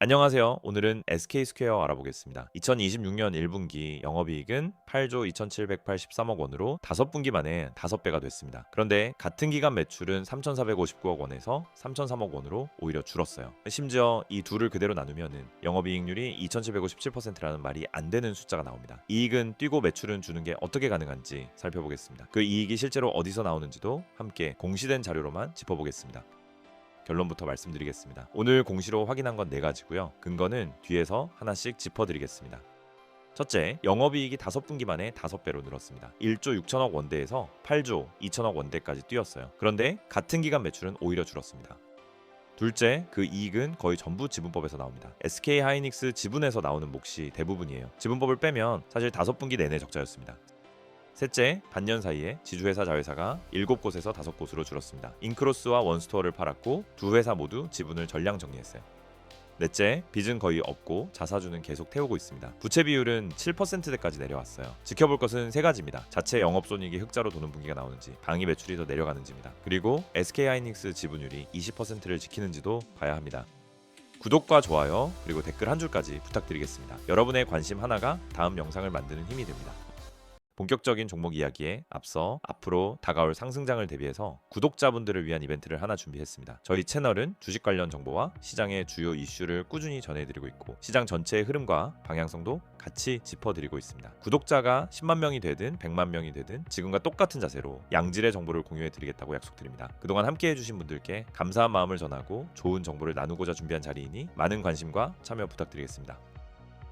안녕하세요. 오늘은 SK스퀘어 알아보겠습니다. 2026년 1분기 영업이익은 8조 2,783억 원으로 5분기 만에 5배가 됐습니다. 그런데 같은 기간 매출은 3,459억 원에서 3,003억 원으로 오히려 줄었어요. 심지어 이 둘을 그대로 나누면 영업이익률이 2,757%라는 말이 안 되는 숫자가 나옵니다. 이익은 뛰고 매출은 주는 게 어떻게 가능한지 살펴보겠습니다. 그 이익이 실제로 어디서 나오는지도 함께 공시된 자료로만 짚어보겠습니다. 결론부터 말씀드리겠습니다. 오늘 공시로 확인한 건 4가지고요. 근거는 뒤에서 하나씩 짚어드리겠습니다. 첫째, 영업이익이 5분기 만에 5배로 늘었습니다. 1조 6천억 원대에서 8조 2천억 원대까지 뛰었어요. 그런데 같은 기간 매출은 오히려 줄었습니다. 둘째, 그 이익은 거의 전부 지분법에서 나옵니다. SK하이닉스 지분에서 나오는 몫이 대부분이에요. 지분법을 빼면 사실 5분기 내내 적자였습니다. 셋째, 반년 사이에 지주회사 자회사가 7곳에서 5곳으로 줄었습니다. 인크로스와 원스토어를 팔았고 두 회사 모두 지분을 전량 정리했어요. 넷째, 빚은 거의 없고 자사주는 계속 태우고 있습니다. 부채 비율은 7%대까지 내려왔어요. 지켜볼 것은 3가지입니다. 자체 영업손익이 흑자로 도는 분기가 나오는지, 방위 매출이 더 내려가는지입니다. 그리고 SK하이닉스 지분율이 20%를 지키는지도 봐야 합니다. 구독과 좋아요 그리고 댓글 한 줄까지 부탁드리겠습니다. 여러분의 관심 하나가 다음 영상을 만드는 힘이 됩니다. 본격적인 종목 이야기에 앞서 앞으로 다가올 상승장을 대비해서 구독자분들을 위한 이벤트를 하나 준비했습니다. 저희 채널은 주식 관련 정보와 시장의 주요 이슈를 꾸준히 전해드리고 있고 시장 전체의 흐름과 방향성도 같이 짚어드리고 있습니다. 구독자가 10만 명이 되든 100만 명이 되든 지금과 똑같은 자세로 양질의 정보를 공유해드리겠다고 약속드립니다. 그동안 함께해주신 분들께 감사한 마음을 전하고 좋은 정보를 나누고자 준비한 자리이니 많은 관심과 참여 부탁드리겠습니다.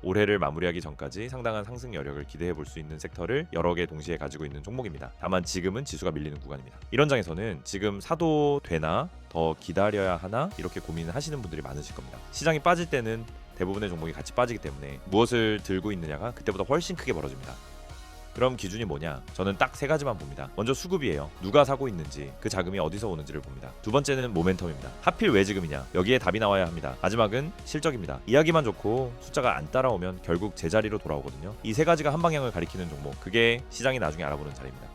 올해를 마무리하기 전까지 상당한 상승 여력을 기대해 볼 수 있는 섹터를 여러 개 동시에 가지고 있는 종목입니다. 다만 지금은 지수가 밀리는 구간입니다. 이런 장에서는 지금 사도 되나 더 기다려야 하나 이렇게 고민을 하시는 분들이 많으실 겁니다. 시장이 빠질 때는 대부분의 종목이 같이 빠지기 때문에 무엇을 들고 있느냐가 그때보다 훨씬 크게 벌어집니다. 그럼 기준이 뭐냐? 저는 딱 3가지만 봅니다. 먼저 수급이에요. 누가 사고 있는지, 그 자금이 어디서 오는지를 봅니다. 두 번째는 모멘텀입니다. 하필 왜 지금이냐? 여기에 답이 나와야 합니다. 마지막은 실적입니다. 이야기만 좋고 숫자가 안 따라오면 결국 제자리로 돌아오거든요. 이 3가지가 한 방향을 가리키는 종목, 그게 시장이 나중에 알아보는 자리입니다.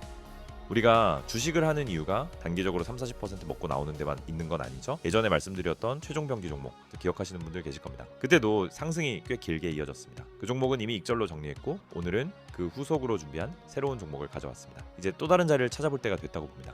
우리가 주식을 하는 이유가 단기적으로 30-40% 먹고 나오는 데만 있는 건 아니죠. 예전에 말씀드렸던 최종병기 종목 기억하시는 분들 계실 겁니다. 그때도 상승이 꽤 길게 이어졌습니다. 그 종목은 이미 익절로 정리했고 오늘은 그 후속으로 준비한 새로운 종목을 가져왔습니다. 이제 또 다른 자리를 찾아볼 때가 됐다고 봅니다.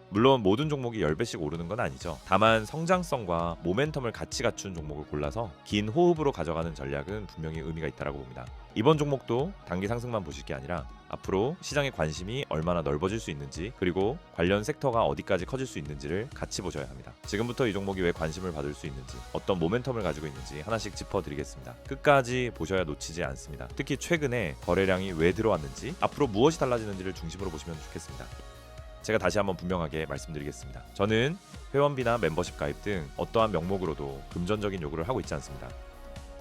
물론 모든 종목이 10배씩 오르는 건 아니죠. 다만 성장성과 모멘텀을 같이 갖춘 종목을 골라서 긴 호흡으로 가져가는 전략은 분명히 의미가 있다고 봅니다. 이번 종목도 단기 상승만 보실 게 아니라 앞으로 시장의 관심이 얼마나 넓어질 수 있는지 그리고 관련 섹터가 어디까지 커질 수 있는지를 같이 보셔야 합니다. 지금부터 이 종목이 왜 관심을 받을 수 있는지 어떤 모멘텀을 가지고 있는지 하나씩 짚어드리겠습니다. 끝까지 보셔야 놓치지 않습니다. 특히 최근에 거래량이 왜 들어왔는지 앞으로 무엇이 달라지는지를 중심으로 보시면 좋겠습니다. 제가 다시 한번 분명하게 말씀드리겠습니다. 저는 회원비나 멤버십 가입 등 어떠한 명목으로도 금전적인 요구를 하고 있지 않습니다.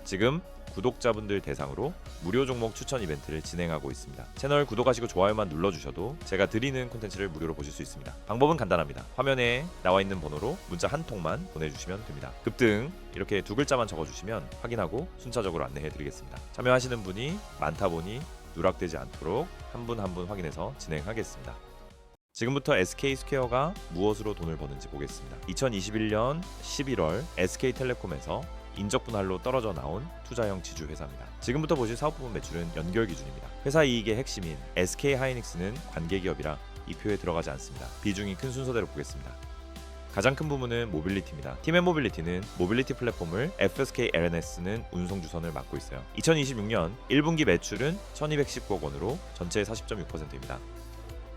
지금 구독자분들 대상으로 무료 종목 추천 이벤트를 진행하고 있습니다. 채널 구독하시고 좋아요만 눌러주셔도 제가 드리는 콘텐츠를 무료로 보실 수 있습니다. 방법은 간단합니다. 화면에 나와 있는 번호로 문자 한 통만 보내주시면 됩니다. 급등 이렇게 2글자만 적어주시면 확인하고 순차적으로 안내해드리겠습니다. 참여하시는 분이 많다 보니 누락되지 않도록 한 분 한 분 확인해서 진행하겠습니다. 지금부터 SK스퀘어가 무엇으로 돈을 버는지 보겠습니다. 2021년 11월 SK텔레콤에서 인적 분할로 떨어져 나온 투자형 지주 회사입니다. 지금부터 보실 사업 부문 매출은 연결 기준입니다. 회사 이익의 핵심인 SK하이닉스는 관계 기업이라 이 표에 들어가지 않습니다. 비중이 큰 순서대로 보겠습니다. 가장 큰 부문은 모빌리티입니다. 팀앤모빌리티는 모빌리티 플랫폼을 FSK LNS는 운송 주선을 맡고 있어요. 2026년 1분기 매출은 1219억 원으로 전체의 40.6%입니다.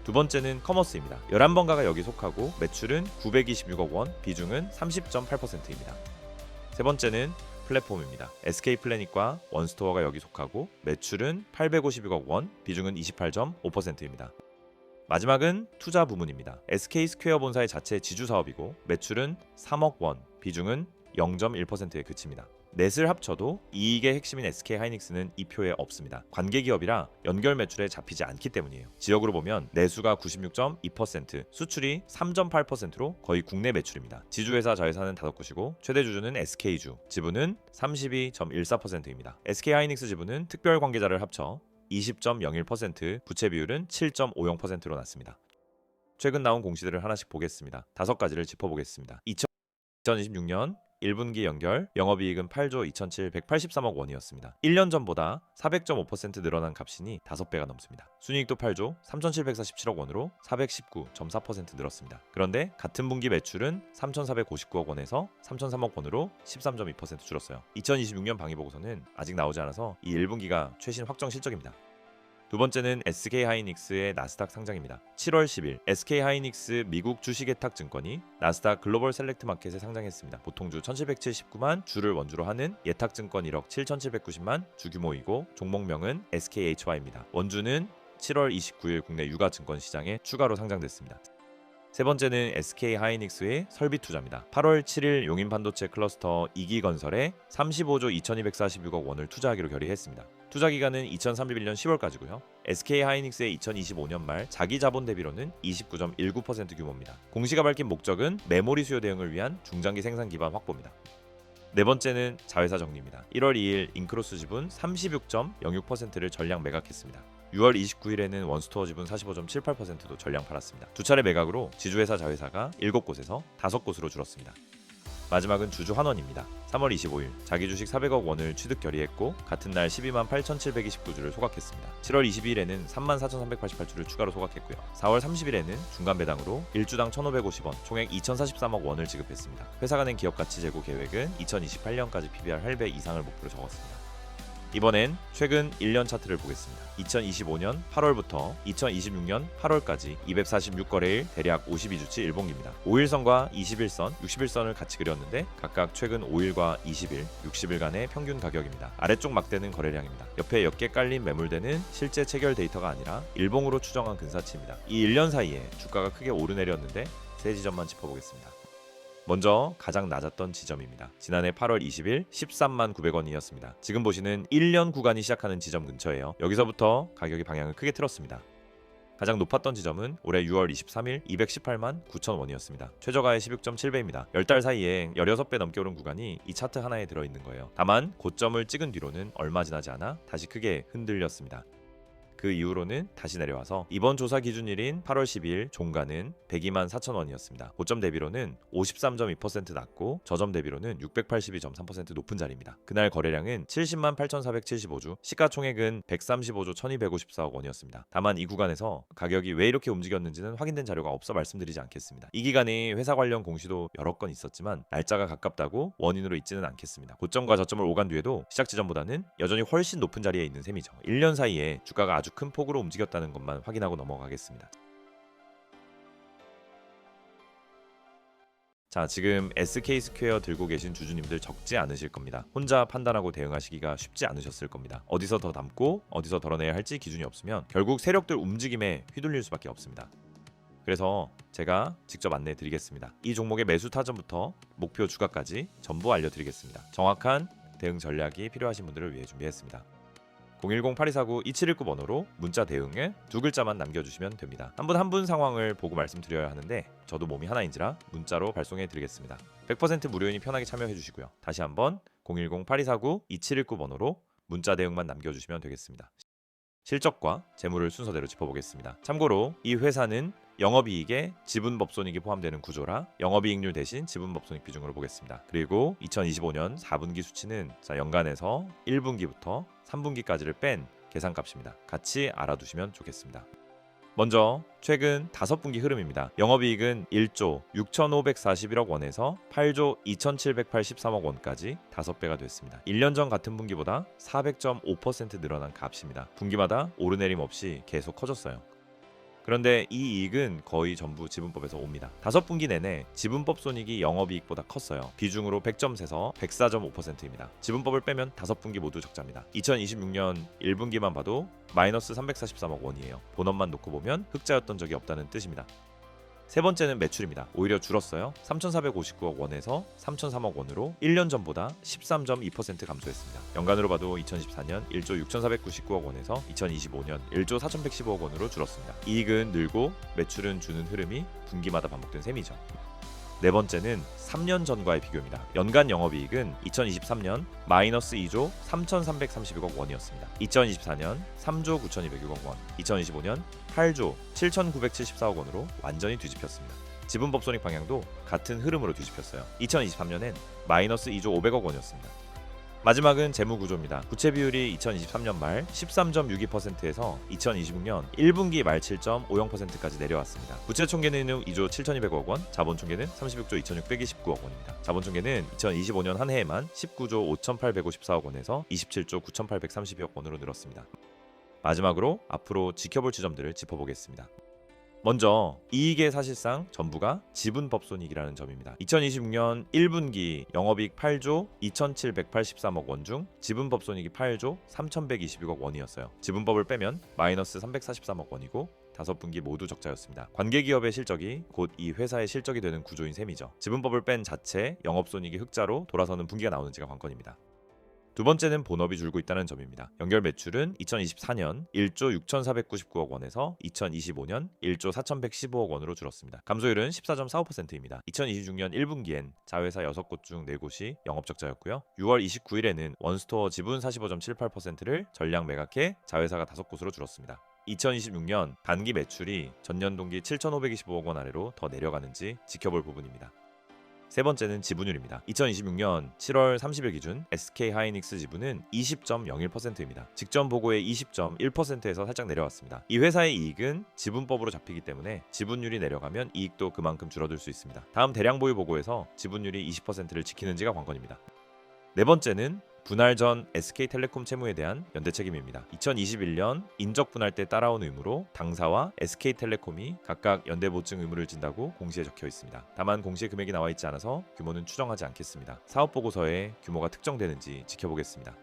두 번째는 커머스입니다. 11번가가 여기 속하고 매출은 926억 원, 비중은 30.8%입니다. 세 번째는 플랫폼입니다. SK플래닛과 원스토어가 여기 속하고 매출은 856억 원, 비중은 28.5%입니다. 마지막은 투자 부문입니다. SK스퀘어 본사의 자체 지주 사업이고 매출은 3억 원, 비중은 0.1%에 그칩니다. 넷을 합쳐도 이익의 핵심인 SK하이닉스는 이 표에 없습니다. 관계기업이라 연결 매출에 잡히지 않기 때문이에요. 지역으로 보면 내수가 96.2%, 수출이 3.8%로 거의 국내 매출입니다. 지주회사 자회사는 5곳이고 최대 주주는 SK주, 지분은 32.14%입니다. SK하이닉스 지분은 특별 관계자를 합쳐 20.01%, 부채 비율은 7.50%로 났습니다. 최근 나온 공시들을 하나씩 보겠습니다. 5가지를 짚어보겠습니다. 2026년 1분기 연결 영업이익은 8조 2,783억 원이었습니다. 1년 전보다 400.5% 늘어난 값이니 5배가 넘습니다. 순이익도 8조 3,747억 원으로 419.4% 늘었습니다. 그런데 같은 분기 매출은 3,459억 원에서 3,003억 원으로 13.2% 줄었어요. 2026년 방위보고서는 아직 나오지 않아서 이 1분기가 최신 확정 실적입니다. 두 번째는 SK하이닉스의 나스닥 상장입니다. 7월 10일 SK하이닉스 미국 주식예탁증권이 나스닥 글로벌 셀렉트 마켓에 상장했습니다. 보통주 1779만, 주를 원주로 하는 예탁증권 1억 7790만, 주규모이고 종목명은 SKHY입니다. 원주는 7월 29일 국내 유가증권 시장에 추가로 상장됐습니다. 세 번째는 SK하이닉스의 설비 투자입니다. 8월 7일 용인반도체 클러스터 2기건설에 35조 2246억 원을 투자하기로 결의했습니다. 투자 기간은 2031년 10월까지고요. SK하이닉스의 2025년 말 자기 자본 대비로는 29.19% 규모입니다. 공시가 밝힌 목적은 메모리 수요 대응을 위한 중장기 생산 기반 확보입니다. 네 번째는 자회사 정리입니다. 1월 2일 인크로스 지분 36.06%를 전량 매각했습니다. 6월 29일에는 원스토어 지분 45.78%도 전량 팔았습니다. 두 차례 매각으로 지주회사 자회사가 7곳에서 5곳으로 줄었습니다. 마지막은 주주 환원입니다. 3월 25일 자기 주식 400억 원을 취득 결의했고 같은 날 12만 8,729주를 소각했습니다. 7월 22일에는 3만 4,388주를 추가로 소각했고요. 4월 30일에는 중간 배당으로 1주당 1,550원, 총액 2,043억 원을 지급했습니다. 회사가 낸 기업가치 제고 계획은 2028년까지 PBR 8배 이상을 목표로 적었습니다. 이번엔 최근 1년 차트를 보겠습니다. 2025년 8월부터 2026년 8월까지 246거래일 대략 52주치 일봉기입니다. 5일선과 21선, 61선을 같이 그렸는데 각각 최근 5일과 20일, 60일간의 평균 가격입니다. 아래쪽 막대는 거래량입니다. 옆에 옅게 깔린 매물대는 실제 체결 데이터가 아니라 일봉으로 추정한 근사치입니다. 이 1년 사이에 주가가 크게 오르내렸는데 세 지점만 짚어보겠습니다. 먼저 가장 낮았던 지점입니다. 지난해 8월 20일 13만 900원이었습니다. 지금 보시는 1년 구간이 시작하는 지점 근처예요. 여기서부터 가격이 방향을 크게 틀었습니다. 가장 높았던 지점은 올해 6월 23일 218만 9천 원이었습니다. 최저가의 16.7배입니다. 10달 사이에 16배 넘게 오른 구간이 이 차트 하나에 들어있는 거예요. 다만 고점을 찍은 뒤로는 얼마 지나지 않아 다시 크게 흔들렸습니다. 그 이후로는 다시 내려와서 이번 조사 기준일인 8월 12일 종가는 102만 4천 원이었습니다. 고점 대비로는 53.2% 낮고 저점 대비로는 682.3% 높은 자리입니다. 그날 거래량은 70만 8,475주, 시가총액은 135조 1,254억 원이었습니다. 다만 이 구간에서 가격이 왜 이렇게 움직였는지는 확인된 자료가 없어 말씀드리지 않겠습니다. 이 기간에 회사 관련 공시도 여러 건 있었지만 날짜가 가깝다고 원인으로 있지는 않겠습니다. 고점과 저점을 오간 뒤에도 시작 지점보다는 여전히 훨씬 높은 자리에 있는 셈이죠. 1년 사이에 주가가 아주 큰 폭으로 움직였다는 것만 확인하고 넘어가겠습니다. 자, 지금 SK스퀘어 들고 계신 주주님들 적지 않으실 겁니다. 혼자 판단하고 대응하시기가 쉽지 않으셨을 겁니다. 어디서 더 담고 어디서 덜어내야 할지 기준이 없으면 결국 세력들 움직임에 휘둘릴 수밖에 없습니다. 그래서 제가 직접 안내해 드리겠습니다. 이 종목의 매수 타점부터 목표 주가까지 전부 알려드리겠습니다. 정확한 대응 전략이 필요하신 분들을 위해 준비했습니다. 010-8249-2719 번호로 문자 대응에 두 글자만 남겨주시면 됩니다. 한 분 한 분 상황을 보고 말씀드려야 하는데 저도 몸이 하나인지라 문자로 발송해 드리겠습니다. 100% 무료이니 편하게 참여해 주시고요. 다시 한번 010-8249-2719 번호로 문자 대응만 남겨주시면 되겠습니다. 실적과 재물을 순서대로 짚어보겠습니다. 참고로 이 회사는 영업이익에 지분법손익이 포함되는 구조라 영업이익률 대신 지분법손익 비중으로 보겠습니다. 그리고 2025년 4분기 수치는 연간에서 1분기부터 3분기까지를 뺀 계산값입니다. 같이 알아두시면 좋겠습니다. 먼저 최근 5분기 흐름입니다. 영업이익은 1조 6,541억 원에서 8조 2,783억 원까지 5배가 됐습니다. 1년 전 같은 분기보다 400.5% 늘어난 값입니다. 분기마다 오르내림 없이 계속 커졌어요. 그런데 이 이익은 거의 전부 지분법에서 옵니다. 5분기 내내 지분법 손익이 영업이익보다 컸어요. 비중으로 100점 세서 104.5%입니다. 지분법을 빼면 5분기 모두 적자입니다. 2026년 1분기만 봐도 마이너스 343억 원이에요. 본업만 놓고 보면 흑자였던 적이 없다는 뜻입니다. 세 번째는 매출입니다. 오히려 줄었어요. 3,459억 원에서 3,003억 원으로 1년 전보다 13.2% 감소했습니다. 연간으로 봐도 2014년 1조 6,499억 원에서 2025년 1조 4,115억 원으로 줄었습니다. 이익은 늘고 매출은 주는 흐름이 분기마다 반복된 셈이죠. 네 번째는 3년 전과의 비교입니다. 연간 영업이익은 2023년 마이너스 2조 3,332억 원이었습니다. 2024년 3조 9,206억 원, 2025년 8조 7,974억 원으로 완전히 뒤집혔습니다. 지분법 손익 방향도 같은 흐름으로 뒤집혔어요. 2023년엔 마이너스 2조 500억 원이었습니다. 마지막은 재무구조입니다. 부채 비율이 2023년 말 13.62%에서 2026년 1분기 말 7.50%까지 내려왔습니다. 부채 총계는 2조 7,200억 원, 자본 총계는 36조 2,629억 원입니다. 자본 총계는 2025년 한 해에만 19조 5,854억 원에서 27조 9,832억 원으로 늘었습니다. 마지막으로 앞으로 지켜볼 지점들을 짚어보겠습니다. 먼저 이익의 사실상 전부가 지분법손익이라는 점입니다. 2026년 1분기 영업이익 8조 2,783억 원 중 지분법손익이 8조 3,122억 원이었어요. 지분법을 빼면 마이너스 343억 원이고 5분기 모두 적자였습니다. 관계기업의 실적이 곧 이 회사의 실적이 되는 구조인 셈이죠. 지분법을 뺀 자체 영업손익이 흑자로 돌아서는 분기가 나오는지가 관건입니다. 두 번째는 본업이 줄고 있다는 점입니다. 연결 매출은 2024년 1조 6,499억 원에서 2025년 1조 4,115억 원으로 줄었습니다. 감소율은 14.45%입니다. 2026년 1분기엔 자회사 6곳 중 4곳이 영업적자였고요. 6월 29일에는 원스토어 지분 45.78%를 전량 매각해 자회사가 5곳으로 줄었습니다. 2026년 반기 매출이 전년 동기 7,525억 원 아래로 더 내려가는지 지켜볼 부분입니다. 세 번째는 지분율입니다. 2026년 7월 30일 기준 SK하이닉스 지분은 20.01%입니다. 직전 보고의 20.1%에서 살짝 내려왔습니다. 이 회사의 이익은 지분법으로 잡히기 때문에 지분율이 내려가면 이익도 그만큼 줄어들 수 있습니다. 다음 대량 보유 보고에서 지분율이 20%를 지키는지가 관건입니다. 네 번째는 분할 전 SK텔레콤 채무에 대한 연대 책임입니다. 2021년 인적 분할 때 따라온 의무로 당사와 SK텔레콤이 각각 연대 보증 의무를 진다고 공시에 적혀 있습니다. 다만 공시에 금액이 나와 있지 않아서 규모는 추정하지 않겠습니다. 사업 보고서에 규모가 특정되는지 지켜보겠습니다.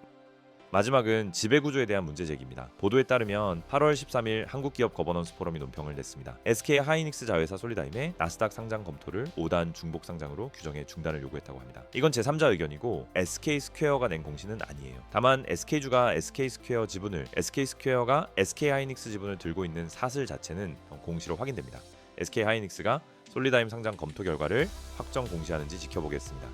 마지막은 지배구조에 대한 문제 제기입니다. 보도에 따르면 8월 13일 한국기업 거버넌스 포럼이 논평을 냈습니다. SK하이닉스 자회사 솔리다임의 나스닥 상장 검토를 5단 중복 상장으로 규정해 중단을 요구했다고 합니다. 이건 제3자 의견이고 SK스퀘어가 낸 공시는 아니에요. 다만 SK주가 SK스퀘어 지분을 SK스퀘어가 SK하이닉스 지분을 들고 있는 사실 자체는 공시로 확인됩니다. SK하이닉스가 솔리다임 상장 검토 결과를 확정 공시하는지 지켜보겠습니다.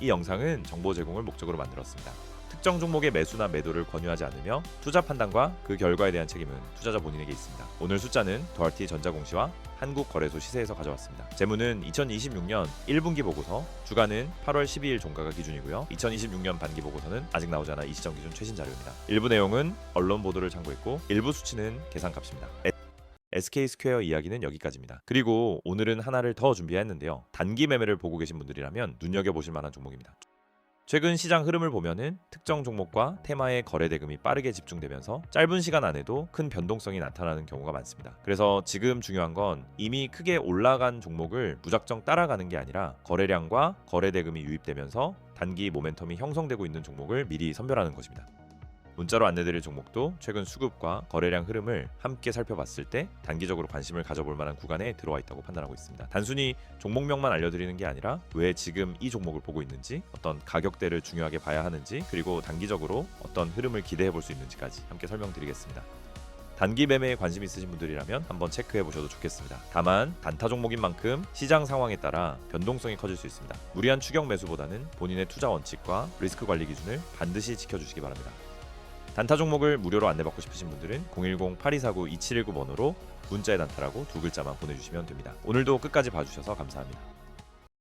이 영상은 정보 제공을 목적으로 만들었습니다. 특정 종목의 매수나 매도를 권유하지 않으며 투자 판단과 그 결과에 대한 책임은 투자자 본인에게 있습니다. 오늘 숫자는 더할티 전자공시와 한국거래소 시세에서 가져왔습니다. 재무는 2026년 1분기 보고서, 주가는 8월 12일 종가가 기준이고요. 2026년 반기 보고서는 아직 나오지 않아 이 시점 기준 최신 자료입니다. 일부 내용은 언론 보도를 참고했고 일부 수치는 계산값입니다. SK스퀘어 이야기는 여기까지입니다. 그리고 오늘은 하나를 더 준비했는데요. 단기 매매를 보고 계신 분들이라면 눈여겨보실 만한 종목입니다. 최근 시장 흐름을 보면은 특정 종목과 테마의 거래 대금이 빠르게 집중되면서 짧은 시간 안에도 큰 변동성이 나타나는 경우가 많습니다. 그래서 지금 중요한 건 이미 크게 올라간 종목을 무작정 따라가는 게 아니라 거래량과 거래 대금이 유입되면서 단기 모멘텀이 형성되고 있는 종목을 미리 선별하는 것입니다. 문자로 안내드릴 종목도 최근 수급과 거래량 흐름을 함께 살펴봤을 때 단기적으로 관심을 가져볼 만한 구간에 들어와 있다고 판단하고 있습니다. 단순히 종목명만 알려드리는 게 아니라 왜 지금 이 종목을 보고 있는지, 어떤 가격대를 중요하게 봐야 하는지, 그리고 단기적으로 어떤 흐름을 기대해 볼 수 있는지까지 함께 설명드리겠습니다. 단기 매매에 관심 있으신 분들이라면 한번 체크해 보셔도 좋겠습니다. 다만 단타 종목인 만큼 시장 상황에 따라 변동성이 커질 수 있습니다. 무리한 추격 매수보다는 본인의 투자 원칙과 리스크 관리 기준을 반드시 지켜주시기 바랍니다. 단타 종목을 무료로 안내받고 싶으신 분들은 010-8249-2719번호로 문자에 단타라고 두 글자만 보내주시면 됩니다. 오늘도 끝까지 봐주셔서 감사합니다.